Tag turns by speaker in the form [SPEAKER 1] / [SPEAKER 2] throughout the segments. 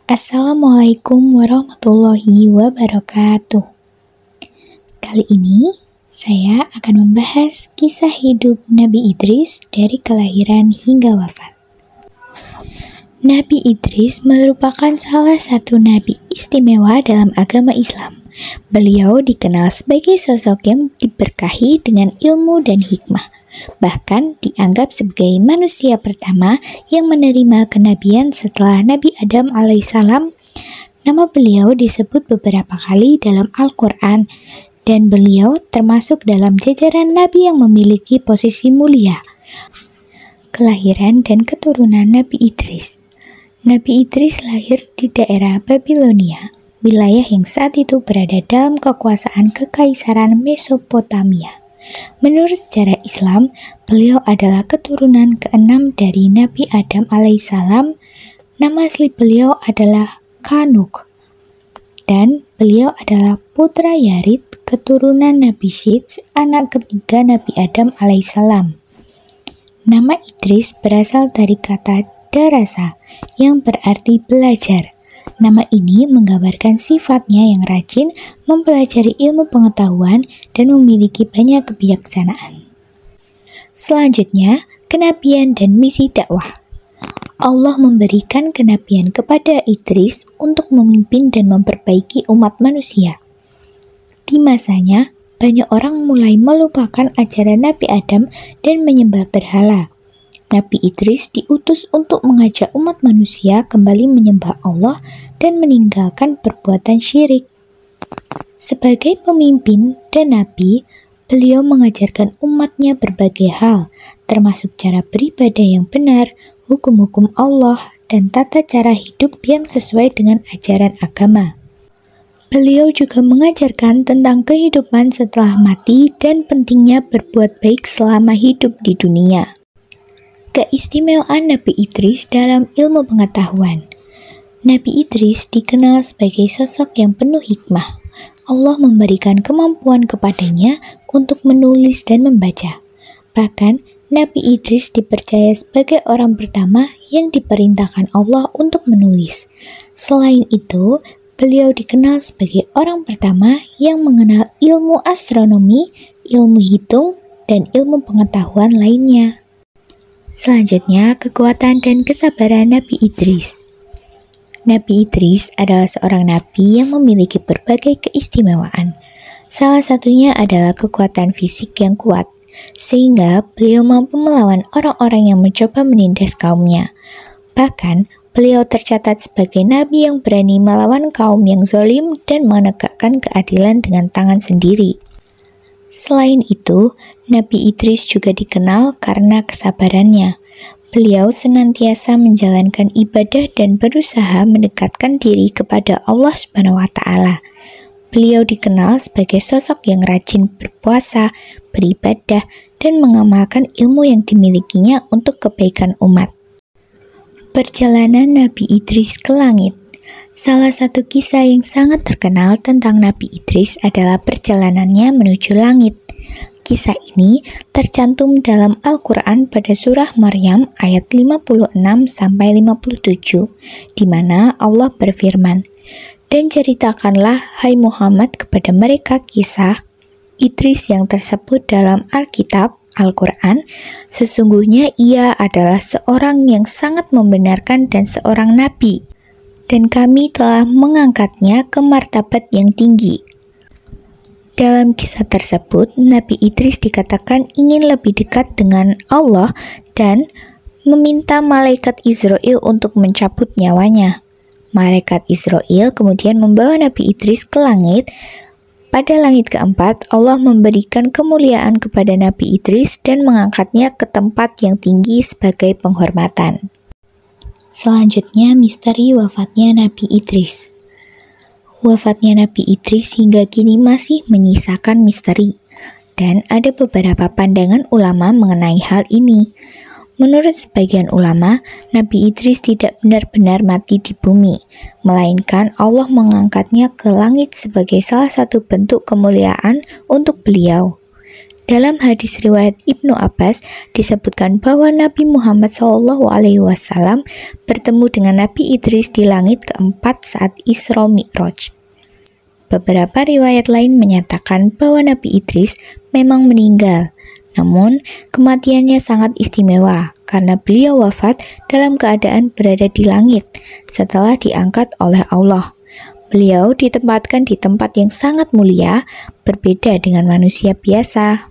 [SPEAKER 1] Assalamualaikum warahmatullahi wabarakatuh. Kali ini saya akan membahas kisah hidup Nabi Idris dari kelahiran hingga wafat. Nabi Idris merupakan salah satu nabi istimewa dalam agama Islam. Beliau dikenal sebagai sosok yang diberkahi dengan ilmu dan hikmah. Bahkan dianggap sebagai manusia pertama yang menerima kenabian setelah Nabi Adam alaihissalam. Nama beliau disebut beberapa kali dalam Al-Quran, dan beliau termasuk dalam jajaran nabi yang memiliki posisi mulia. Kelahiran dan keturunan Nabi Idris. Nabi Idris lahir di daerah Babilonia, wilayah yang saat itu berada dalam kekuasaan Kekaisaran Mesopotamia. Menurut sejarah Islam, beliau adalah keturunan ke-6 dari Nabi Adam alaihissalam. Nama asli beliau adalah Kanuk, dan beliau adalah putra Yarid, keturunan Nabi Syith, anak ketiga Nabi Adam alaihissalam. Nama Idris berasal dari kata darasa, yang berarti belajar. Nama ini menggambarkan sifatnya yang rajin mempelajari ilmu pengetahuan dan memiliki banyak kebijaksanaan. Selanjutnya, kenabian dan misi dakwah. Allah memberikan kenabian kepada Idris untuk memimpin dan memperbaiki umat manusia. Di masanya, banyak orang mulai melupakan ajaran Nabi Adam dan menyembah berhala. Nabi Idris diutus untuk mengajak umat manusia kembali menyembah Allah dan meninggalkan perbuatan syirik. Sebagai pemimpin dan nabi, beliau mengajarkan umatnya berbagai hal, termasuk cara beribadah yang benar, hukum-hukum Allah, dan tata cara hidup yang sesuai dengan ajaran agama. Beliau juga mengajarkan tentang kehidupan setelah mati dan pentingnya berbuat baik selama hidup di dunia. Keistimewaan Nabi Idris dalam ilmu pengetahuan. Nabi Idris dikenal sebagai sosok yang penuh hikmah. Allah memberikan kemampuan kepadanya untuk menulis dan membaca. Bahkan, Nabi Idris dipercaya sebagai orang pertama yang diperintahkan Allah untuk menulis. Selain itu, beliau dikenal sebagai orang pertama yang mengenal ilmu astronomi, ilmu hitung, dan ilmu pengetahuan lainnya. Selanjutnya, kekuatan dan kesabaran Nabi Idris. Nabi Idris adalah seorang nabi yang memiliki berbagai keistimewaan. Salah satunya adalah kekuatan fisik yang kuat, sehingga beliau mampu melawan orang-orang yang mencoba menindas kaumnya. Bahkan, beliau tercatat sebagai nabi yang berani melawan kaum yang zalim dan menegakkan keadilan dengan tangan sendiri. Selain itu, Nabi Idris juga dikenal karena kesabarannya. Beliau senantiasa menjalankan ibadah dan berusaha mendekatkan diri kepada Allah Subhanahu wa Ta'ala. Beliau dikenal sebagai sosok yang rajin berpuasa, beribadah, dan mengamalkan ilmu yang dimilikinya untuk kebaikan umat. Perjalanan Nabi Idris ke langit. Salah satu kisah yang sangat terkenal tentang Nabi Idris adalah perjalanannya menuju langit. Kisah ini tercantum dalam Al-Quran pada surah Maryam ayat 56-57, di mana Allah berfirman, "Dan ceritakanlah, hai Muhammad, kepada mereka kisah Idris yang tersebut dalam Alkitab, Al-Quran. Sesungguhnya ia adalah seorang yang sangat membenarkan dan seorang nabi, dan kami telah mengangkatnya ke martabat yang tinggi." Dalam kisah tersebut, Nabi Idris dikatakan ingin lebih dekat dengan Allah dan meminta malaikat Israel untuk mencabut nyawanya. Malaikat Israel kemudian membawa Nabi Idris ke langit. Pada langit keempat, Allah memberikan kemuliaan kepada Nabi Idris dan mengangkatnya ke tempat yang tinggi sebagai penghormatan. Selanjutnya, misteri wafatnya Nabi Idris. Wafatnya Nabi Idris hingga kini masih menyisakan misteri, dan ada beberapa pandangan ulama mengenai hal ini. Menurut sebagian ulama, Nabi Idris tidak benar-benar mati di bumi, melainkan Allah mengangkatnya ke langit sebagai salah satu bentuk kemuliaan untuk beliau. Dalam hadis riwayat Ibnu Abbas disebutkan bahwa Nabi Muhammad SAW bertemu dengan Nabi Idris di langit keempat saat Isra Mi'raj. Beberapa riwayat lain menyatakan bahwa Nabi Idris memang meninggal, namun kematiannya sangat istimewa karena beliau wafat dalam keadaan berada di langit setelah diangkat oleh Allah. Beliau ditempatkan di tempat yang sangat mulia, berbeda dengan manusia biasa.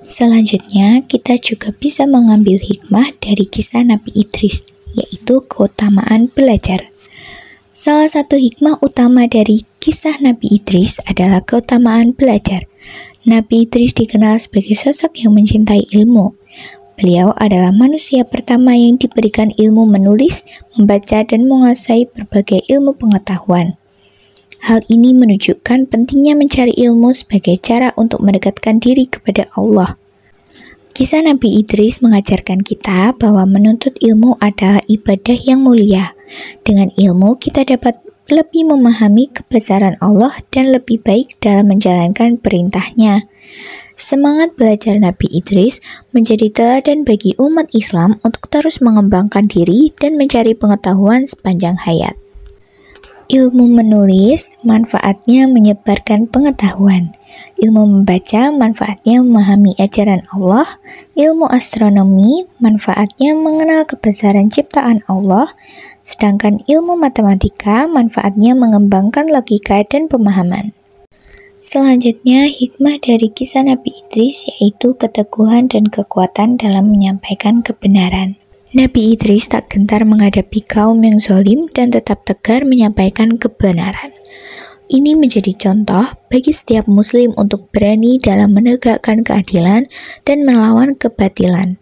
[SPEAKER 1] Selanjutnya, kita juga bisa mengambil hikmah dari kisah Nabi Idris, yaitu keutamaan belajar. Salah satu hikmah utama dari kisah Nabi Idris adalah keutamaan belajar. Nabi Idris dikenal sebagai sosok yang mencintai ilmu. Beliau adalah manusia pertama yang diberikan ilmu menulis, membaca, dan menguasai berbagai ilmu pengetahuan. Hal ini menunjukkan pentingnya mencari ilmu sebagai cara untuk mendekatkan diri kepada Allah. Kisah Nabi Idris mengajarkan kita bahwa menuntut ilmu adalah ibadah yang mulia. Dengan ilmu, kita dapat lebih memahami kebesaran Allah dan lebih baik dalam menjalankan perintahnya. Semangat belajar Nabi Idris menjadi teladan bagi umat Islam untuk terus mengembangkan diri dan mencari pengetahuan sepanjang hayat. Ilmu menulis, manfaatnya menyebarkan pengetahuan. Ilmu membaca, manfaatnya memahami ajaran Allah. Ilmu astronomi, manfaatnya mengenal kebesaran ciptaan Allah. Sedangkan ilmu matematika, manfaatnya mengembangkan logika dan pemahaman. Selanjutnya, hikmah dari kisah Nabi Idris yaitu keteguhan dan kekuatan dalam menyampaikan kebenaran. Nabi Idris tak gentar menghadapi kaum yang zalim dan tetap tegar menyampaikan kebenaran. Ini menjadi contoh bagi setiap muslim untuk berani dalam menegakkan keadilan dan melawan kebatilan.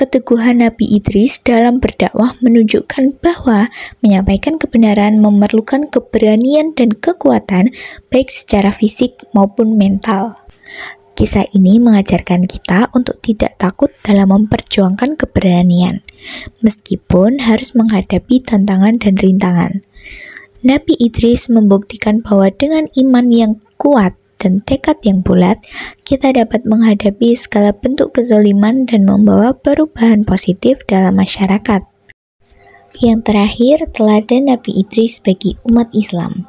[SPEAKER 1] Keteguhan Nabi Idris dalam berdakwah menunjukkan bahwa menyampaikan kebenaran memerlukan keberanian dan kekuatan baik secara fisik maupun mental. Kisah ini mengajarkan kita untuk tidak takut dalam memperjuangkan keberanian, meskipun harus menghadapi tantangan dan rintangan. Nabi Idris membuktikan bahwa dengan iman yang kuat dan tekad yang bulat, kita dapat menghadapi segala bentuk kezaliman dan membawa perubahan positif dalam masyarakat. Yang terakhir, teladan Nabi Idris bagi umat Islam.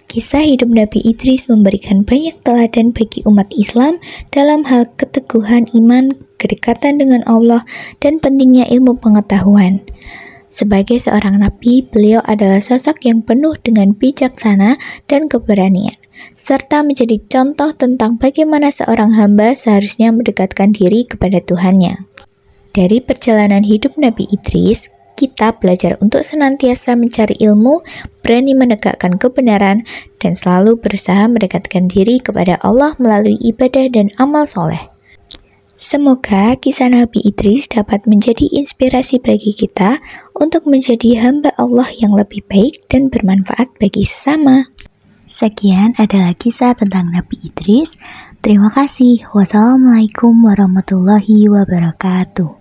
[SPEAKER 1] Kisah hidup Nabi Idris memberikan banyak teladan bagi umat Islam dalam hal keteguhan iman, kedekatan dengan Allah, dan pentingnya ilmu pengetahuan. Sebagai seorang nabi, beliau adalah sosok yang penuh dengan bijaksana dan keberanian, serta menjadi contoh tentang bagaimana seorang hamba seharusnya mendekatkan diri kepada Tuhannya. Dari perjalanan hidup Nabi Idris, kita belajar untuk senantiasa mencari ilmu, berani menegakkan kebenaran, dan selalu berusaha mendekatkan diri kepada Allah melalui ibadah dan amal soleh. Semoga kisah Nabi Idris dapat menjadi inspirasi bagi kita untuk menjadi hamba Allah yang lebih baik dan bermanfaat bagi sesama. Sekian adalah kisah tentang Nabi Idris. Terima kasih. Wassalamualaikum warahmatullahi wabarakatuh.